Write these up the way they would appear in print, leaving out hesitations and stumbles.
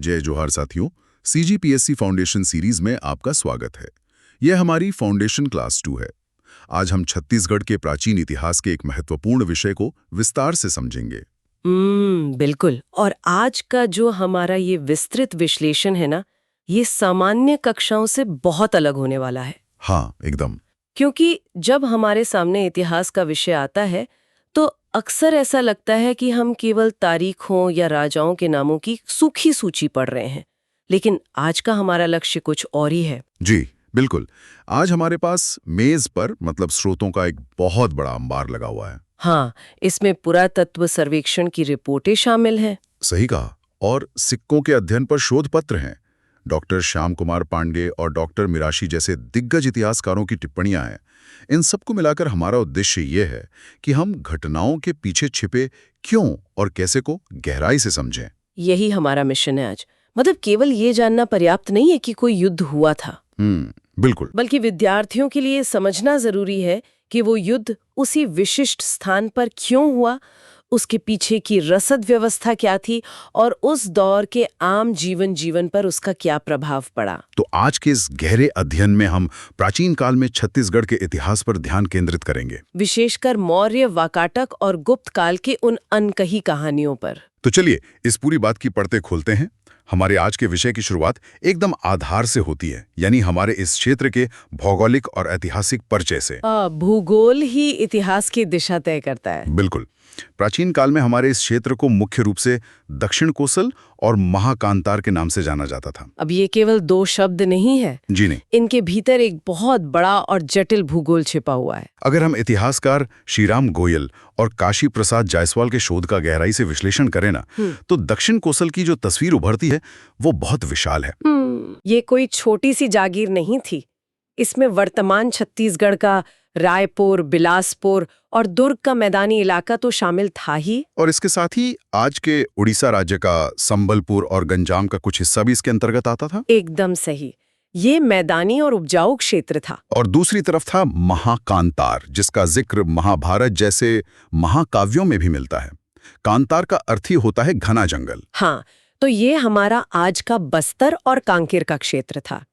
जय जोहार साथियों, सीजीपीएससी फाउंडेशन सीरीज में आपका स्वागत है। यह हमारी फाउंडेशन क्लास 2 है। आज हम छत्तीसगढ़ के प्राचीन इतिहास के एक महत्वपूर्ण विषय को विस्तार से समझेंगे। बिल्कुल। और आज का जो हमारा ये विस्तृत विश्लेषण है ना, ये सामान्य कक्षाओं से बहुत अलग होने वाला है। हाँ, एकदम। क्योंकि जब हमारे सामने इतिहास का विषय आता है तो अक्सर ऐसा लगता है कि हम केवल तारीखों या राजाओं के नामों की सूखी सूची पढ़ रहे हैं, लेकिन आज का हमारा लक्ष्य कुछ और ही है। जी बिल्कुल। आज हमारे पास मेज पर मतलब स्रोतों का एक बहुत बड़ा अंबार लगा हुआ है। हाँ, इसमें पुरातत्व सर्वेक्षण की रिपोर्टें शामिल हैं। सही कहा। और सिक्कों के अध्ययन पर शोध पत्र हैं। डॉक्टर श्याम कुमार पांडे और डॉक्टर मिराशी जैसे दिग्गज इतिहासकारों की टिप्पणियां हैं। इन सबको मिलाकर हमारा उद्देश्य ये है कि हम घटनाओं के पीछे छिपे क्यों और कैसे को गहराई से समझें। यही हमारा मिशन है आज। मतलब केवल ये जानना पर्याप्त नहीं है कि कोई युद्ध हुआ था, बिल्कुल। बल्कि विद्यार्थियों के लिए समझना जरूरी है कि वो युद्ध उसी विशिष्ट स्थान पर क्यों हुआ, उसके पीछे की रसद व्यवस्था क्या थी और उस दौर के आम जीवन पर उसका क्या प्रभाव पड़ा। तो आज के इस गहरे अध्ययन में हम प्राचीन काल में छत्तीसगढ़ के इतिहास पर ध्यान केंद्रित करेंगे, विशेषकर मौर्य, वाकाटक और गुप्त काल के उन अनकही कहानियों पर। तो चलिए इस पूरी बात की परतें खोलते हैं। हमारे आज के विषय की शुरुआत एकदम आधार से होती है, यानी हमारे इस क्षेत्र के भौगोलिक और ऐतिहासिक परिचय से। भूगोल ही इतिहास की दिशा तय करता है। बिल्कुल। प्राचीन काल में हमारे इस क्षेत्र को मुख्य रूप से दक्षिण कोसल और महाकांतार के नाम से जाना जाता था। अब ये केवल दो शब्द नहीं है, जी नहीं, इनके भीतर एक बहुत बड़ा और जटिल भूगोल छिपा हुआ है। अगर हम इतिहासकार श्रीराम गोयल और काशी प्रसाद जायसवाल के शोध का गहराई से विश्लेषण करें ना, तो दक्षिण कोसल की जो तस्वीर उभरती है वो बहुत विशाल है। ये कोई छोटी सी जागीर नहीं थी। इसमें वर्तमान छत्तीसगढ़ का रायपुर, बिलासपुर और दुर्ग का मैदानी इलाका तो शामिल था ही, और इसके साथ ही आज के उड़ीसा राज्य का संबलपुर और गंजाम का कुछ हिस्सा भी इसके अंतर्गत आता था। एकदम सही। ये मैदानी और उपजाऊ क्षेत्र था। और दूसरी तरफ था महाकांतार, जिसका जिक्र महाभारत जैसे महाकाव्यों में भी मिलता है। कांतार का अर्थ ही होता है घना जंगल। हाँ, तो ये हमारा आज का बस्तर और कांकेर का क्षेत्र था।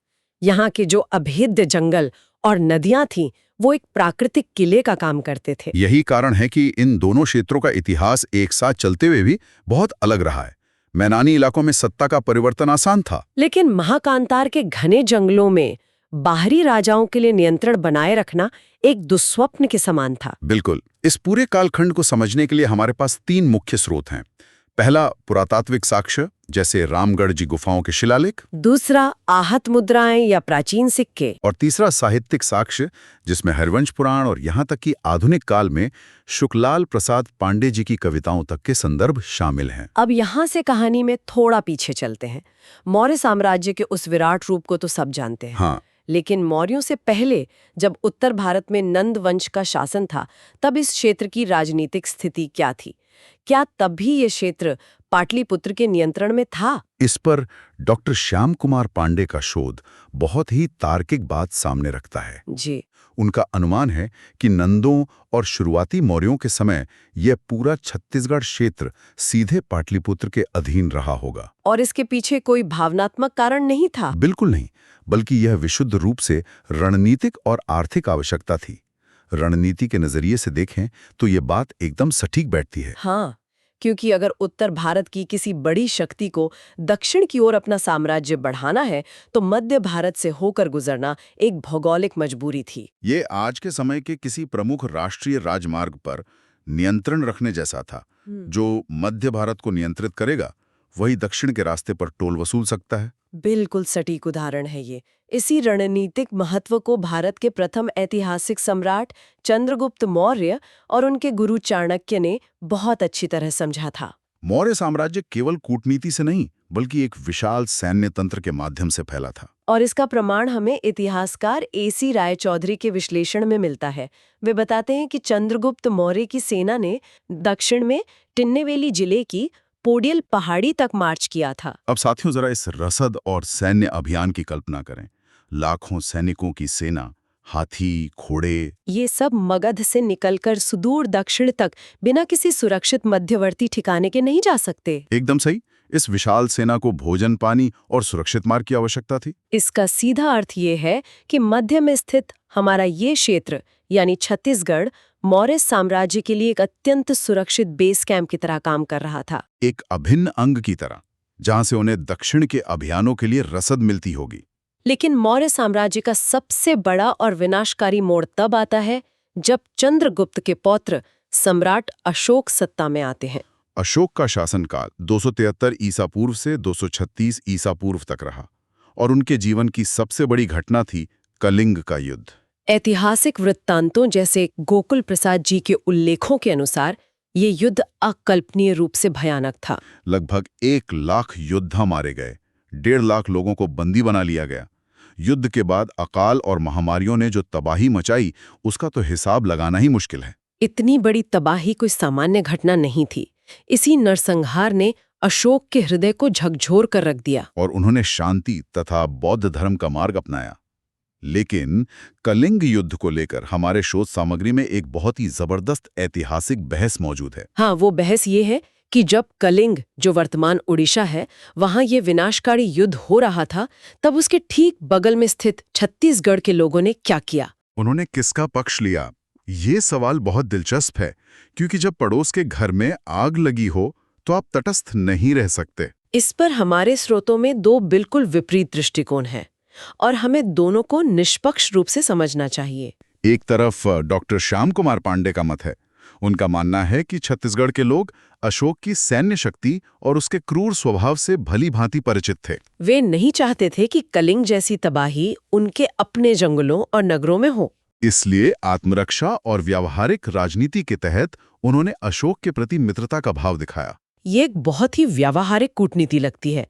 यहाँ के जो अभेद्य जंगल और नदियां थीं, वो एक प्राकृतिक किले का काम करते थे। यही कारण है कि इन दोनों क्षेत्रों का इतिहास एक साथ चलते हुए भी बहुत अलग रहा है। मैदानी इलाकों में सत्ता का परिवर्तन आसान था, लेकिन महाकांतार के घने जंगलों में बाहरी राजाओं के लिए नियंत्रण बनाए रखना एक दुस्वप्न के समान था। बिल्कुल। इस पूरे कालखंड को समझने के लिए हमारे पास 3 मुख्य स्रोत हैं। पहला पुरातात्विक साक्ष्य, जैसे रामगढ़ जी गुफाओं के शिलालेख। दूसरा आहत मुद्राएं या प्राचीन सिक्के। और तीसरा साहित्यिक साक्ष्य, जिसमें हरिवंश पुराण और यहाँ तक कि आधुनिक काल में शुक्लाल प्रसाद पांडे जी की कविताओं तक के संदर्भ शामिल हैं। अब यहाँ से कहानी में थोड़ा पीछे चलते हैं। मौर्य साम्राज्य के उस विराट रूप को तो सब जानते हैं। हाँ, लेकिन मौर्यों से पहले जब उत्तर भारत में नंद वंश का शासन था, तब इस क्षेत्र की राजनीतिक स्थिति क्या थी? क्या तब भी ये क्षेत्र पाटलिपुत्र के नियंत्रण में था? इस पर डॉक्टर श्याम कुमार पांडे का शोध बहुत ही तार्किक बात सामने रखता है। जी। उनका अनुमान है कि नंदों और शुरुआती मौर्यों के समय यह पूरा छत्तीसगढ़ क्षेत्र सीधे पाटलिपुत्र के अधीन रहा होगा। और इसके पीछे कोई भावनात्मक कारण नहीं था? बिल्कुल नहीं, बल्कि यह विशुद्ध रूप से रणनीतिक और आर्थिक आवश्यकता थी। रणनीति के नजरिए से देखें तो ये बात एकदम सटीक बैठती है। हाँ, क्योंकि अगर उत्तर भारत की किसी बड़ी शक्ति को दक्षिण की ओर अपना साम्राज्य बढ़ाना है, तो मध्य भारत से होकर गुजरना एक भौगोलिक मजबूरी थी। ये आज के समय के किसी प्रमुख राष्ट्रीय राजमार्ग पर नियंत्रण रखने जैसा था। जो मध्य भारत को नियंत्रित करेगा, वही दक्षिण के रास्ते पर टोल वसूल सकता है। बिल्कुल सटीक उदाहरण है ये। इसी रणनीतिक महत्व को भारत के प्रथम ऐतिहासिक सम्राट चंद्रगुप्त मौर्य और उनके गुरु चाणक्य ने बहुत अच्छी तरह समझा था। मौर्य साम्राज्य केवल कूटनीति से नहीं, बल्कि एक विशाल सैन्य तंत्र के माध्यम से फैला था। और इसका प्रमाण हमें इतिहासकार AC रायचौधरी के विश्लेषण में मिलता है। वे बताते हैं कि चंद्रगुप्त मौर्य की सेना ने दक्षिण में टिन्नेवेली जिले की पोडियल पहाड़ी तक मार्च किया था। अब साथियों, जरा इस रसद और सैन्य अभियान की कल्पना करें। लाखों सैनिकों की सेना, हाथी, घोड़े, ये सब मगध से निकलकर सुदूर दक्षिण तक बिना किसी सुरक्षित मध्यवर्ती ठिकाने के नहीं जा सकते। एकदम सही। इस विशाल सेना को भोजन, पानी और सुरक्षित मार्ग की आवश्यकता थी। इसका सीधा अर्थ ये है कि मध्य में स्थित हमारा ये क्षेत्र यानी छत्तीसगढ़ मौर्य साम्राज्य के लिए एक अत्यंत सुरक्षित बेस कैंप की तरह काम कर रहा था। एक अभिन्न अंग की तरह, जहां से उन्हें दक्षिण के अभियानों के लिए रसद मिलती होगी। लेकिन मौर्य साम्राज्य का सबसे बड़ा और विनाशकारी मोड़ तब आता है जब चंद्रगुप्त के पौत्र सम्राट अशोक सत्ता में आते हैं। अशोक का शासनकाल 273 ईसा पूर्व से 236 ईसा पूर्व तक रहा और उनके जीवन की सबसे बड़ी घटना थी कलिंग का युद्ध। ऐतिहासिक वृत्तांतों जैसे गोकुल प्रसाद जी के उल्लेखों के अनुसार ये युद्ध अकल्पनीय रूप से भयानक था। लगभग 1 लाख योद्धा मारे गए, 1.5 लाख लोगों को बंदी बना लिया गया। युद्ध के बाद अकाल और महामारियों ने जो तबाही मचाई, उसका तो हिसाब लगाना ही मुश्किल है। इतनी बड़ी तबाही कोई सामान्य घटना नहीं थी। इसी नरसंहार ने अशोक के हृदय को झकझोर कर रख दिया और उन्होंने शांति तथा बौद्ध धर्म का मार्ग अपनाया। लेकिन कलिंग युद्ध को लेकर हमारे शोध सामग्री में एक बहुत ही जबरदस्त ऐतिहासिक बहस मौजूद है। हाँ, वो बहस ये है कि जब कलिंग, जो वर्तमान उड़ीसा है, वहां ये विनाशकारी युद्ध हो रहा था, तब उसके ठीक बगल में स्थित छत्तीसगढ़ के लोगों ने क्या किया? उन्होंने किसका पक्ष लिया? ये सवाल बहुत दिलचस्प है, क्योंकि जब पड़ोस के घर में आग लगी हो तो आप तटस्थ नहीं रह सकते। इस पर हमारे स्रोतों में 2 बिल्कुल विपरीत दृष्टिकोण हैं और हमें दोनों को निष्पक्ष रूप से समझना चाहिए। एक तरफ डॉक्टर श्याम कुमार पांडे का मत है। उनका मानना है कि छत्तीसगढ़ के लोग अशोक की सैन्य शक्ति और उसके क्रूर स्वभाव से भली भांति परिचित थे। वे नहीं चाहते थे कि कलिंग जैसी तबाही उनके अपने जंगलों और नगरों में हो। इसलिए आत्मरक्षा और व्यावहारिक राजनीति के तहत उन्होंने अशोक के प्रति मित्रता का भाव दिखाया। ये एक बहुत ही व्यावहारिक कूटनीति लगती है,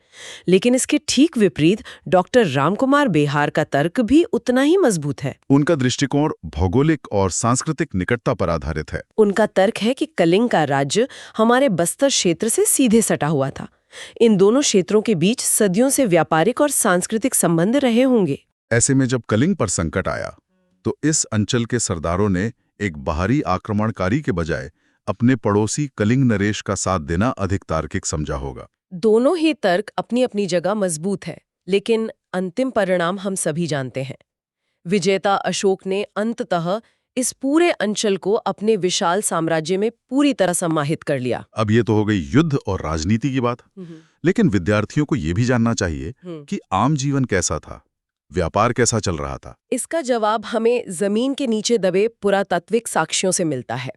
लेकिन इसके ठीक विपरीत डॉक्टर रामकुमार बेहार का तर्क भी उतना ही मजबूत है। उनका दृष्टिकोण भौगोलिक और सांस्कृतिक निकटता पर आधारित है। उनका तर्क है कि कलिंग का राज्य हमारे बस्तर क्षेत्र से सीधे सटा हुआ था। इन दोनों क्षेत्रों के बीच सदियों से व्यापारिक और सांस्कृतिक संबंध रहे होंगे। ऐसे में जब कलिंग पर संकट आया तो इस अंचल के सरदारों ने एक बाहरी आक्रमणकारी के बजाय अपने पड़ोसी कलिंग नरेश का साथ देना अधिक तार्किक समझा होगा। दोनों ही तर्क अपनी अपनी जगह मजबूत है, लेकिन अंतिम परिणाम हम सभी जानते हैं। विजेता अशोक ने अंततः इस पूरे अंचल को अपने विशाल साम्राज्य में पूरी तरह समाहित कर लिया। अब ये तो हो गई युद्ध और राजनीति की बात, लेकिन विद्यार्थियों को ये भी जानना चाहिए कि आम जीवन कैसा था, व्यापार कैसा चल रहा था। इसका जवाब हमें जमीन के नीचे दबे पुरातात्विक साक्ष्यों से मिलता है,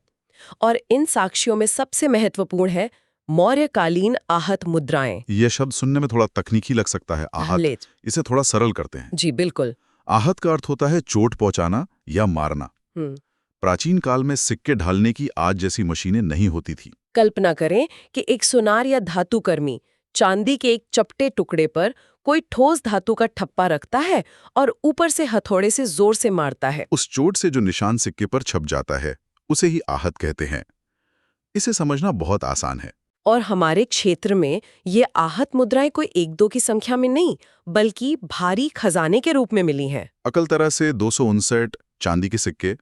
और इन साक्ष्यों में सबसे महत्वपूर्ण है मौर्यकालीन आहत मुद्राएं। यह शब्द सुनने में थोड़ा तकनीकी लग सकता है, आहत। इसे थोड़ा सरल करते हैं। जी बिल्कुल। आहत का अर्थ होता है चोट पहुंचाना या मारना। प्राचीन काल में सिक्के ढालने की आज जैसी मशीनें नहीं होती थी। कल्पना करें कि एक सुनार या धातु कर्मी चांदी के एक चपटे टुकड़े पर कोई ठोस धातु का ठप्पा रखता है और ऊपर से हथौड़े से जोर से मारता है। उस चोट से जो निशान सिक्के पर छप जाता है उसे ही आहत कहते हैं। इसे समझना बहुत आसान है। और हमारे क्षेत्र में ये आहत मुद्राएं कोई 1-2 की संख्या में नहीं, बल्कि भारी खजाने के रूप में मिली हैं। अकलतरा से 259 चांदी के सिक्के,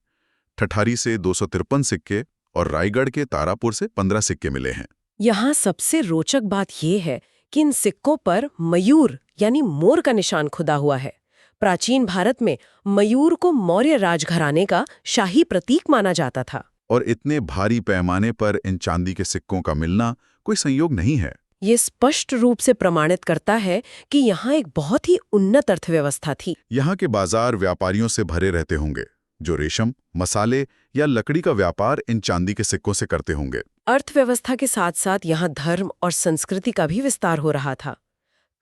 ठठारी से 253 सिक्के और रायगढ़ के तारापुर से 15 सिक्के मिले हैं। यहाँ सबसे रोचक बात यह है कि इन सिक्कों पर मयूर यानी मोर का निशान खुदा हुआ है। प्राचीन भारत में मयूर को मौर्य राजघराने का शाही प्रतीक माना जाता था। और इतने भारी पैमाने पर इन चांदी के सिक्कों का मिलना कोई संयोग नहीं है। ये स्पष्ट रूप से प्रमाणित करता है कि यहाँ एक बहुत ही उन्नत अर्थव्यवस्था थी। यहाँ के बाजार व्यापारियों से भरे रहते होंगे, जो रेशम, मसाले या लकड़ी का व्यापार इन चांदी के सिक्कों से करते होंगे। अर्थव्यवस्था के साथ साथ यहाँ धर्म और संस्कृति का भी विस्तार हो रहा था।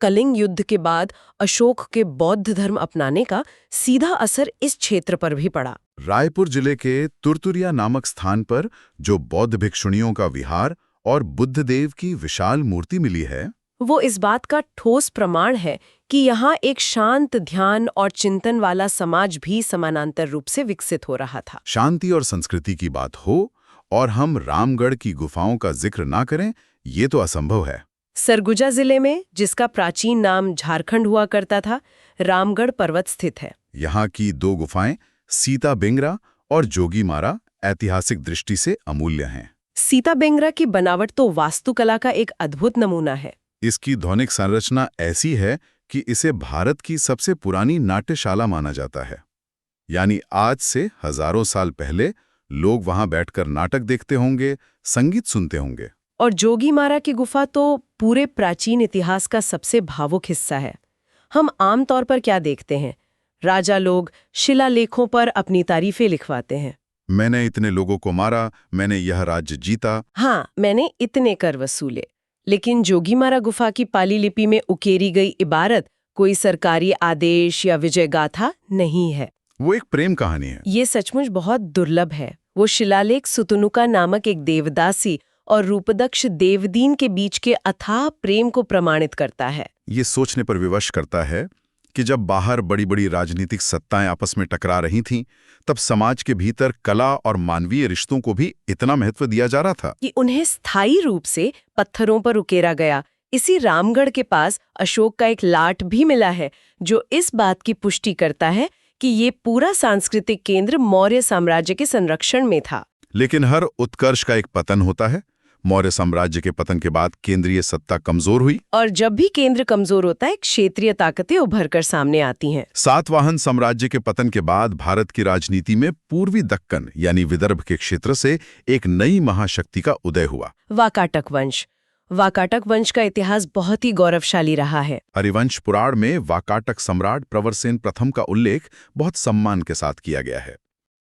कलिंग युद्ध के बाद अशोक के बौद्ध धर्म अपनाने का सीधा असर इस क्षेत्र पर भी पड़ा। रायपुर जिले के तुरतुरिया नामक स्थान पर जो बौद्ध भिक्षुणियों का विहार और बुद्धदेव की विशाल मूर्ति मिली है, वो इस बात का ठोस प्रमाण है कि यहाँ एक शांत ध्यान और चिंतन वाला समाज भी समानांतर रूप से विकसित हो रहा था। शांति और संस्कृति की बात हो और हम रामगढ़ की गुफाओं का जिक्र ना करें, ये तो असंभव है। सरगुजा जिले में, जिसका प्राचीन नाम झारखंड हुआ करता था, रामगढ़ पर्वत स्थित है। यहाँ की 2 गुफाएं सीता बेंगरा और जोगीमारा ऐतिहासिक दृष्टि से अमूल्य हैं। सीता बेंगरा की बनावट तो वास्तुकला का एक अद्भुत नमूना है। इसकी ध्वनिक संरचना ऐसी है कि इसे भारत की सबसे पुरानी नाट्यशाला माना जाता है। यानी आज से हजारों साल पहले लोग वहां बैठकर नाटक देखते होंगे, संगीत सुनते होंगे। और जोगीमारा की गुफा तो पूरे प्राचीन इतिहास का सबसे भावुक हिस्सा है। हम आमतौर पर क्या देखते हैं? राजा लोग शिलालेखों पर अपनी तारीफें लिखवाते हैं। मैंने इतने लोगों को मारा, मैंने यह राज्य जीता। हाँ, मैंने इतने कर वसूले। लेकिन जोगीमारा गुफा की पाली लिपि में उकेरी गई इबारत कोई सरकारी आदेश या विजय गाथा नहीं है। वो एक प्रेम कहानी है। ये सचमुच बहुत दुर्लभ है। वो शिलालेख सुतनुका नामक एक देवदासी और रूपदक्ष देवदीन के बीच के अथाह प्रेम को प्रमाणित करता है। ये सोचने पर विवश करता है कि जब बाहर बड़ी बड़ी राजनीतिक सत्ताएं आपस में टकरा रही थीं, तब समाज के भीतर कला और मानवीय रिश्तों को भी इतना महत्व दिया जा रहा था कि उन्हें स्थायी रूप से पत्थरों पर उकेरा गया। इसी रामगढ़ के पास अशोक का एक लाट भी मिला है जो इस बात की पुष्टि करता है कि ये पूरा सांस्कृतिक केंद्र मौर्य साम्राज्य के संरक्षण में था। लेकिन हर उत्कर्ष का एक पतन होता है। मौर्य साम्राज्य के पतन के बाद केंद्रीय सत्ता कमजोर हुई, और जब भी केंद्र कमजोर होता है, क्षेत्रीय ताकतें उभरकर सामने आती हैं। सातवाहन साम्राज्य के पतन के बाद भारत की राजनीति में पूर्वी दक्कन यानी विदर्भ के क्षेत्र से एक नई महाशक्ति का उदय हुआ, वाकाटक वंश। वाकाटक वंश का इतिहास बहुत ही गौरवशाली रहा है। हरिवंश पुराण में वाकाटक सम्राट प्रवरसेन प्रथम का उल्लेख बहुत सम्मान के साथ किया गया है।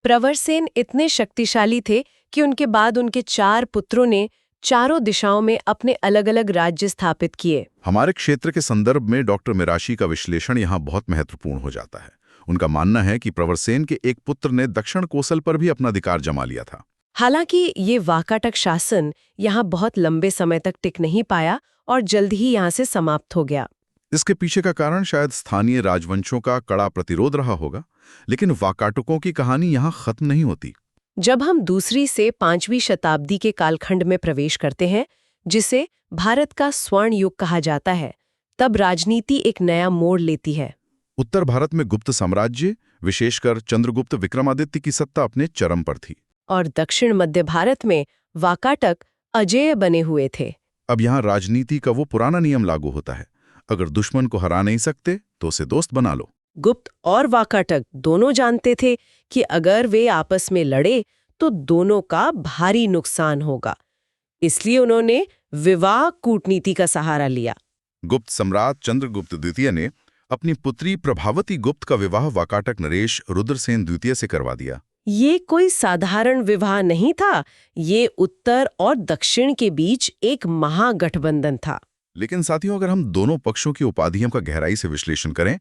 प्रवरसेन इतने शक्तिशाली थे कि उनके बाद उनके 4 पुत्रों ने चारों दिशाओं में अपने अलग अलग राज्य स्थापित किए। हमारे क्षेत्र के संदर्भ में डॉक्टर मिराशी का विश्लेषण यहाँ बहुत महत्वपूर्ण हो जाता है। उनका मानना है कि प्रवरसेन के एक पुत्र ने दक्षिण कोसल पर भी अपना अधिकार जमा लिया था। हालांकि ये वाकाटक शासन यहाँ बहुत लंबे समय तक टिक नहीं पाया और जल्द ही यहाँ से समाप्त हो गया। इसके पीछे का कारण शायद स्थानीय राजवंशों का कड़ा प्रतिरोध रहा होगा, लेकिन वाकाटकों की कहानी यहाँ खत्म नहीं होती। जब हम दूसरी से 5वीं शताब्दी के कालखंड में प्रवेश करते हैं, जिसे भारत का स्वर्ण युग कहा जाता है, तब राजनीति एक नया मोड़ लेती है। उत्तर भारत में गुप्त साम्राज्य, विशेषकर चंद्रगुप्त विक्रमादित्य की सत्ता अपने चरम पर थी, और दक्षिण मध्य भारत में वाकाटक अजेय बने हुए थे। अब यहाँ राजनीति का वो पुराना नियम लागू होता है, अगर दुश्मन को हरा नहीं सकते तो उसे दोस्त बना लो। गुप्त और वाकाटक दोनों जानते थे कि अगर वे आपस में लड़े तो दोनों का भारी नुकसान होगा। इसलिए उन्होंने विवाह कूटनीति का सहारा लिया। गुप्त सम्राट चंद्रगुप्त द्वितीय ने अपनी पुत्री प्रभावती गुप्त का विवाह वाकाटक नरेश रुद्रसेन द्वितीय से करवा दिया। ये कोई साधारण विवाह नहीं था, ये उत्तर और दक्षिण के बीच एक महागठबंधन था। लेकिन साथियों, अगर हम दोनों पक्षों की उपाधियों का गहराई से विश्लेषण करें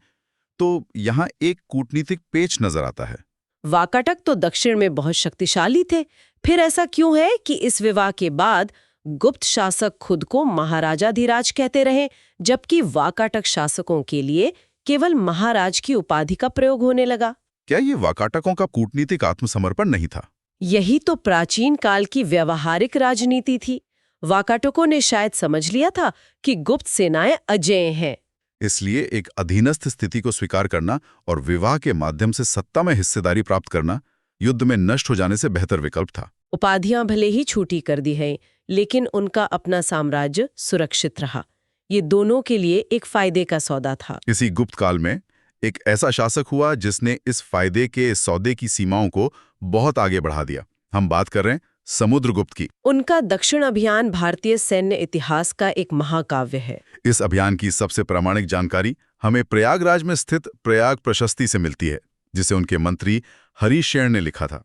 तो यहाँ एक कूटनीतिक पेच नजर आता है। वाकाटक तो दक्षिण में बहुत शक्तिशाली थे। फिर ऐसा क्यों है कि इस विवाह के बाद गुप्त शासक खुद को महाराजाधिराज कहते रहे, जबकि वाकाटक शासकों के लिए केवल महाराज की उपाधि का प्रयोग होने लगा? क्या ये वाकाटकों का कूटनीतिक आत्मसमर्पण नहीं था? यही तो प्राचीन काल की व्यवहारिक राजनीति थी। वाकाटकों ने शायद समझ लिया था कि गुप्त सेनाएं अजेय हैं, इसलिए एक अधीनस्थ स्थिति को स्वीकार करना और विवाह के माध्यम से सत्ता में हिस्सेदारी प्राप्त करना युद्ध में नष्ट हो जाने से बेहतर विकल्प था। उपाधियां भले ही छूटी कर दी हैं, लेकिन उनका अपना साम्राज्य सुरक्षित रहा। ये दोनों के लिए एक फायदे का सौदा था। इसी गुप्त काल में एक ऐसा शासक हुआ जिसने इस फायदे के सौदे की सीमाओं को बहुत आगे बढ़ा दिया। हम बात कर रहे हैं समुद्रगुप्त की। उनका दक्षिण अभियान भारतीय सैन्य इतिहास का एक महाकाव्य है। इस अभियान की सबसे प्रामाणिक जानकारी हमें प्रयागराज में स्थित प्रयाग प्रशस्ति से मिलती है, जिसे उनके मंत्री हरिशेन ने लिखा था।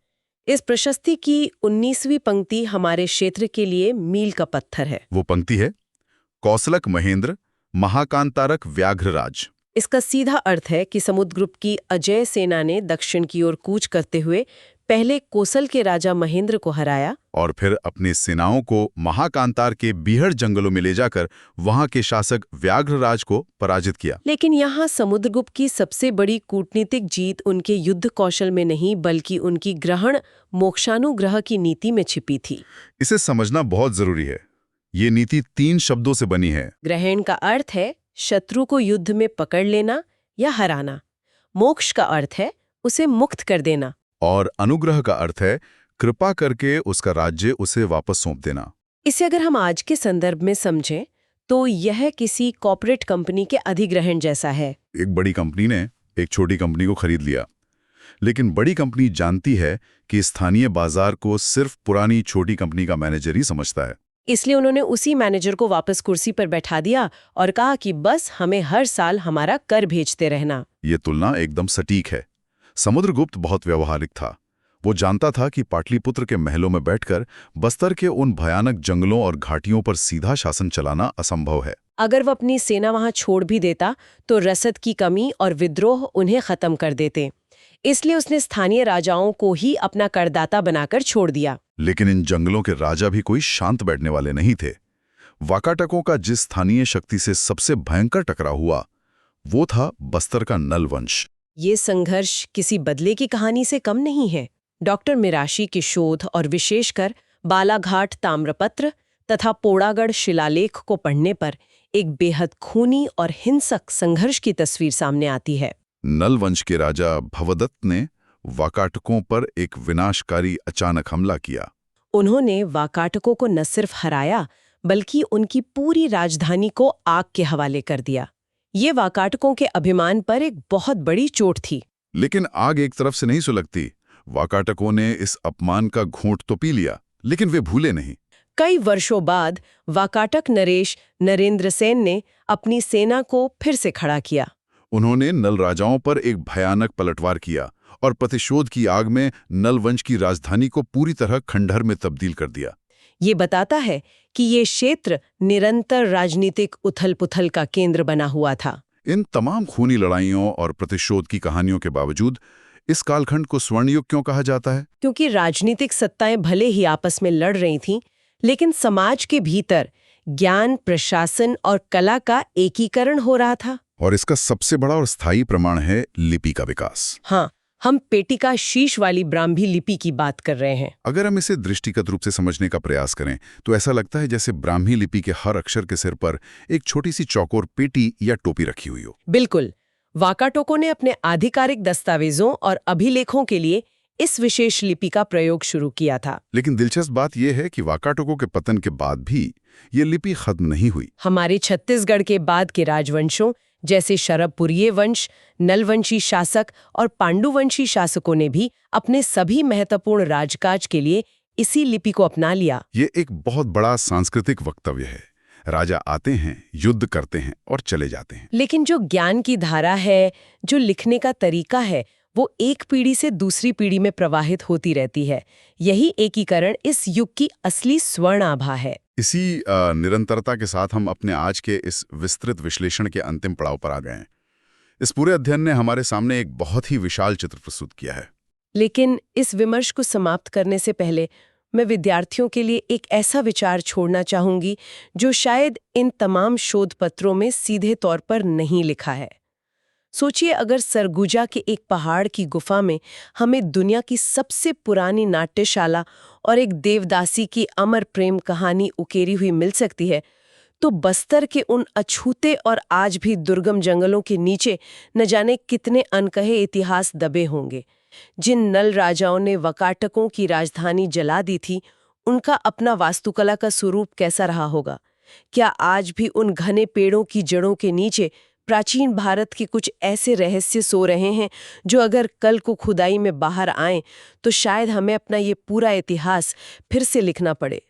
इस प्रशस्ति की 19वीं पंक्ति हमारे क्षेत्र के लिए मील का पत्थर है। वो पंक्ति है, कौसलक महेंद्र महाकांतारक व्याघ्रराज। इसका सीधा अर्थ है कि समुद्रगुप्त की अजेय सेना ने दक्षिण की ओर कूच करते हुए पहले कोसल के राजा महेंद्र को हराया और फिर अपनी सेनाओं को महाकांतार के बीहड़ जंगलों में ले जाकर वहां के शासक व्याघ्रराज को पराजित किया। लेकिन यहाँ समुद्रगुप्त की सबसे बड़ी कूटनीतिक जीत उनके युद्ध कौशल में नहीं, बल्कि उनकी ग्रहण मोक्षानुग्रह की नीति में छिपी थी। इसे समझना बहुत जरूरी है। ये नीति 3 शब्दों से बनी है। ग्रहण का अर्थ है शत्रु को युद्ध में पकड़ लेना या हराना। मोक्ष का अर्थ है उसे मुक्त कर देना। और अनुग्रह का अर्थ है कृपा करके उसका राज्य उसे वापस सौंप देना। इसे अगर हम आज के संदर्भ में समझें तो यह किसी कॉर्पोरेट कंपनी के अधिग्रहण जैसा है। एक बड़ी कंपनी ने एक छोटी कंपनी को खरीद लिया, लेकिन बड़ी कंपनी जानती है कि स्थानीय बाजार को सिर्फ पुरानी छोटी कंपनी का मैनेजर ही समझता है। इसलिए उन्होंने उसी मैनेजर को वापस कुर्सी पर बैठा दिया और कहा कि बस हमें हर साल हमारा कर भेजते रहना। ये तुलना एकदम सटीक है। समुद्रगुप्त बहुत व्यवहारिक था। वो जानता था कि पाटलिपुत्र के महलों में बैठकर बस्तर के उन भयानक जंगलों और घाटियों पर सीधा शासन चलाना असंभव है। अगर वो अपनी सेना वहां छोड़ भी देता तो रसद की कमी और विद्रोह उन्हें खत्म कर देते। इसलिए उसने स्थानीय राजाओं को ही अपना करदाता बनाकर छोड़ दिया। लेकिन इन जंगलों के राजा भी कोई शांत बैठने वाले नहीं थे। वाकाटकों का जिस स्थानीय शक्ति से सबसे भयंकर टकराव हुआ, वो था बस्तर का नल वंश। ये संघर्ष किसी बदले की कहानी से कम नहीं है। डॉक्टर मिराशी के शोध और विशेषकर बालाघाट ताम्रपत्र तथा पोड़ागढ़ शिलालेख को पढ़ने पर एक बेहद खूनी और हिंसक संघर्ष की तस्वीर सामने आती है। नल वंश के राजा भवदत्त ने वाकाटकों पर एक विनाशकारी अचानक हमला किया। उन्होंने वाकाटकों को न सिर्फ हराया बल्कि उनकी पूरी राजधानी को आग के हवाले कर दिया। ये वाकाटकों के अभिमान पर एक बहुत बड़ी चोट थी। लेकिन आग एक तरफ से नहीं सुलगती। वाकाटकों ने इस अपमान का घूंट तो पी लिया, लेकिन वे भूले नहीं। कई वर्षों बाद वाकाटक नरेश नरेंद्र सेन ने अपनी सेना को फिर से खड़ा किया। उन्होंने नल राजाओं पर एक भयानक पलटवार किया और प्रतिशोध की आग में नल वंश की राजधानी को पूरी तरह खंडहर में तब्दील कर दिया। ये बताता है कि ये क्षेत्र निरंतर राजनीतिक उथल-पुथल का केंद्र बना हुआ था। इन तमाम खूनी लड़ाइयों और प्रतिशोध की कहानियों के बावजूद इस कालखंड को स्वर्णयुग क्यों कहा जाता है? क्योंकि राजनीतिक सत्ताएं भले ही आपस में लड़ रही थीं, लेकिन समाज के भीतर ज्ञान, प्रशासन और कला का एकीकरण हो रहा था। और इसका सबसे बड़ा और स्थायी प्रमाण है लिपि का विकास। हाँ, हम पेटिका शीश वाली ब्राह्मी लिपि की बात कर रहे हैं। अगर हम इसे दृष्टिगत रूप से समझने का प्रयास करें तो ऐसा लगता है जैसे ब्राह्मी लिपि के हर अक्षर के सिर पर एक छोटी सी चौकोर पेटी या टोपी रखी हुई हो। बिल्कुल। वाकाटकों ने अपने आधिकारिक दस्तावेजों और अभिलेखों के लिए इस विशेष लिपि का प्रयोग शुरू किया था। लेकिन दिलचस्प बात यह है कि वाकाटकों के पतन के बाद भी ये लिपि खत्म नहीं हुई। हमारे छत्तीसगढ़ के बाद के राजवंशों जैसे शरभपुरिये वंश, नलवंशी शासक और पांडुवंशी शासकों ने भी अपने सभी महत्वपूर्ण राजकाज के लिए इसी लिपि को अपना लिया। ये एक बहुत बड़ा सांस्कृतिक वक्तव्य है। राजा आते हैं, युद्ध करते हैं और चले जाते हैं। लेकिन जो ज्ञान की धारा है, जो लिखने का तरीका है, वो एक पीढ़ी से दूसरी पीढ़ी में प्रवाहित होती रहती है। यही एकीकरण इस युग की असली स्वर्ण आभा है। इसी निरंतरता के साथ हम अपने आज के इस विस्तृत विश्लेषण के अंतिम पड़ाव पर आ गए हैं। इस पूरे अध्ययन ने हमारे सामने एक बहुत ही विशाल चित्र प्रस्तुत किया है। लेकिन इस विमर्श को समाप्त करने से पहले मैं विद्यार्थियों के लिए एक ऐसा विचार छोड़ना चाहूंगी जो शायद इन तमाम शोध पत्रों में सीधे तौर पर नहीं लिखा है। सोचिए, अगर सरगुजा के एक पहाड़ की गुफा में हमें दुनिया की सबसे पुरानी नाट्यशाला और एक देवदासी की अमर प्रेम कहानी उकेरी हुई मिल सकती है, तो बस्तर के उन अछूते और आज भी दुर्गम जंगलों के नीचे न जाने कितने अनकहे इतिहास दबे होंगे। जिन नल राजाओं ने वाकाटकों की राजधानी जला दी थी, उनका अपना वास्तुकला का स्वरूप कैसा रहा होगा? क्या आज भी उन घने पेड़ों की जड़ों के नीचे प्राचीन भारत के कुछ ऐसे रहस्य सो रहे हैं जो अगर कल को खुदाई में बाहर आएं तो शायद हमें अपना ये पूरा इतिहास फिर से लिखना पड़े।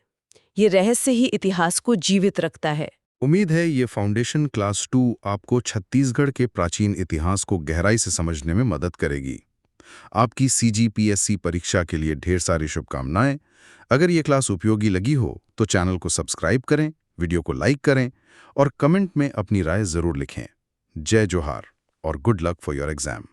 ये रहस्य ही इतिहास को जीवित रखता है। उम्मीद है ये फाउंडेशन क्लास 2 आपको छत्तीसगढ़ के प्राचीन इतिहास को गहराई से समझने में मदद करेगी। आपकी CGPSC परीक्षा के लिए ढेर सारी शुभकामनाएं। अगर ये क्लास उपयोगी लगी हो तो चैनल को सब्सक्राइब करें, वीडियो को लाइक करें और कमेंट में अपनी राय जरूर लिखें। जय जोहार और good luck for your exam.